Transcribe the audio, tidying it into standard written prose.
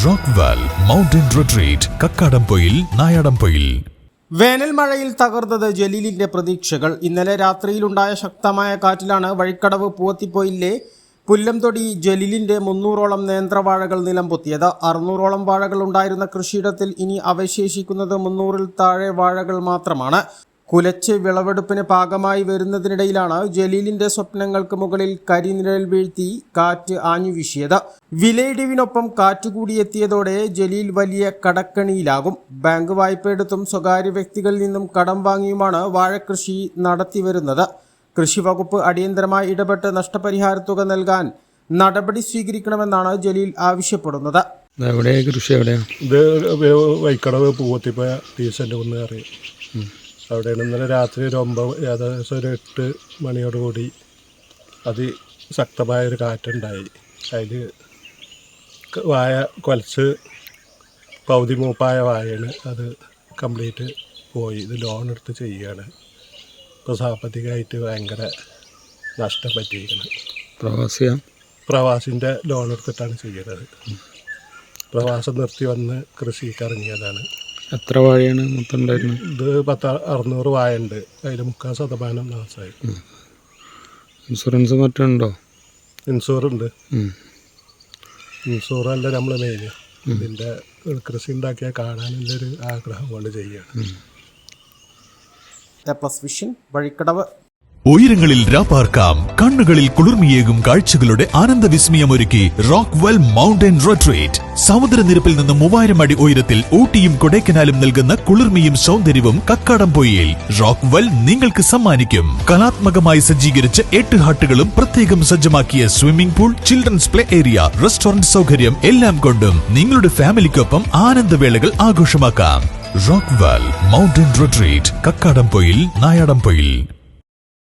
Rockwell mountain retreat, Kakkadampoyil, Nayadampoyil. വേനൽ മഴയിൽ തകർന്നത് ജലീലിന്റെ പ്രതീക്ഷകൾ. ഇന്നലെ രാത്രിയിലുണ്ടായ ശക്തമായ കാറ്റിലാണ് വഴിക്കടവ് പൂവത്തിപ്പൊയിലെ പുല്ലംതൊടി ജലീലിന്റെ 300ഓളം നേന്ത്രവാഴകൾ നിലംപൊത്തിയത്. 600ഓളം വാഴകൾ ഉണ്ടായിരുന്ന കൃഷിയിടത്തിൽ ഇനി അവശേഷിക്കുന്നത് 300-ൽ താഴെ വാഴകൾ മാത്രമാണ്. കുലച്ച് വിളവെടുപ്പിന് പാകമായി വരുന്നതിനിടയിലാണ് ജലീലിന്റെ സ്വപ്നങ്ങൾക്ക് മുകളിൽ കരിനിഴൽ വീഴ്ത്തി കാറ്റ് ആഞ്ഞുവീശിയത്. വിലയിടിവിനൊപ്പം കാറ്റുകൂടി എത്തിയതോടെ ജലീൽ വലിയ കടക്കണിയിലാകും. ബാങ്ക് വായ്പയെടുത്തും സ്വകാര്യ വ്യക്തികളിൽ നിന്നും കടം വാങ്ങിയുമാണ് വാഴക്കൃഷി നടത്തിവരുന്നത്. കൃഷിവകുപ്പ് അടിയന്തരമായി ഇടപെട്ട് നഷ്ടപരിഹാര തുക നൽകാൻ നടപടി സ്വീകരിക്കണമെന്നാണ് ജലീൽ ആവശ്യപ്പെടുന്നത്. ഇത് വൈക്കടവ് പൂവത്തിപ്പോയ ടീസൻ്റെ ഒന്ന് അറിയാം. അവിടെയാണ് ഇന്നലെ രാത്രി ഏകദേശം ഒരു 8 മണിയോടുകൂടി അതിശക്തമായൊരു കാറ്റുണ്ടായി. അതിൽ വാഴ കൊലച്ച് പകുതി മൂപ്പായ വാഴയാണ്. അത് കംപ്ലീറ്റ് പോയി. ഇത് ലോൺ എടുത്ത് ചെയ്യുകയാണ്. ഇപ്പോൾ സാമ്പത്തികമായിട്ട് ഭയങ്കര നഷ്ടം പറ്റിയിരിക്കുന്നത്. പ്രവാസിൻ്റെ ലോൺ എടുത്തിട്ടാണ് ചെയ്യുന്നത്. പ്രവാസം നിർത്തി വന്ന് കൃഷിക്ക് ഇറങ്ങിയതാണ്. എത്ര വാഴയാണ് മൊത്തം ഉണ്ടായിരുന്നത്? ഇത് 600 വാഴ ഉണ്ട്. അതിൽ 30% നാശമായി. ഇൻഷുറൻസ് മറ്റുണ്ടോ? ഇൻഷുറുണ്ട്. ഇൻഷുറല്ല നമ്മൾ മെയിൻ. ഇതിൻ്റെ കൃഷി ഉണ്ടാക്കിയാൽ കാണാനുള്ളൊരു ആഗ്രഹം കൊണ്ട് ചെയ്യുകയാണ്. വിഷൻ വഴിക്കടവ്. ഉയരങ്ങളിൽ രാപ്പാർക്കാം, കണ്ണുകളിൽ കുളിർമിയേകും കാഴ്ചകളുടെ ആനന്ദവിസ്മയമൊരുക്കി റോക്ക്വെൽ മൗണ്ടൻ റിട്രീറ്റ്. സമുദ്രനിരപ്പിൽ നിന്ന് 3000 അടി ഉയരത്തിൽ ഊട്ടിയും കൊടൈക്കനാലും നൽകുന്ന കുളിർമയും സൗന്ദര്യവും കക്കാടംപൊയിൽ റോക്ക്വെൽ നിങ്ങൾക്ക് സമ്മാനിക്കും. കലാത്മകമായി സജ്ജീകരിച്ച് 8 ഹട്ടുകളും പ്രത്യേകം സജ്ജമാക്കിയ swimming pool, children's play area, restaurant സൗകര്യം എല്ലാം കൊണ്ടും നിങ്ങളുടെ ഫാമിലിക്കൊപ്പം ആനന്ദവേളകൾ ആഘോഷമാക്കാം. Rockwell mountain retreat, Kakkadampoyil, Nayadampoyil.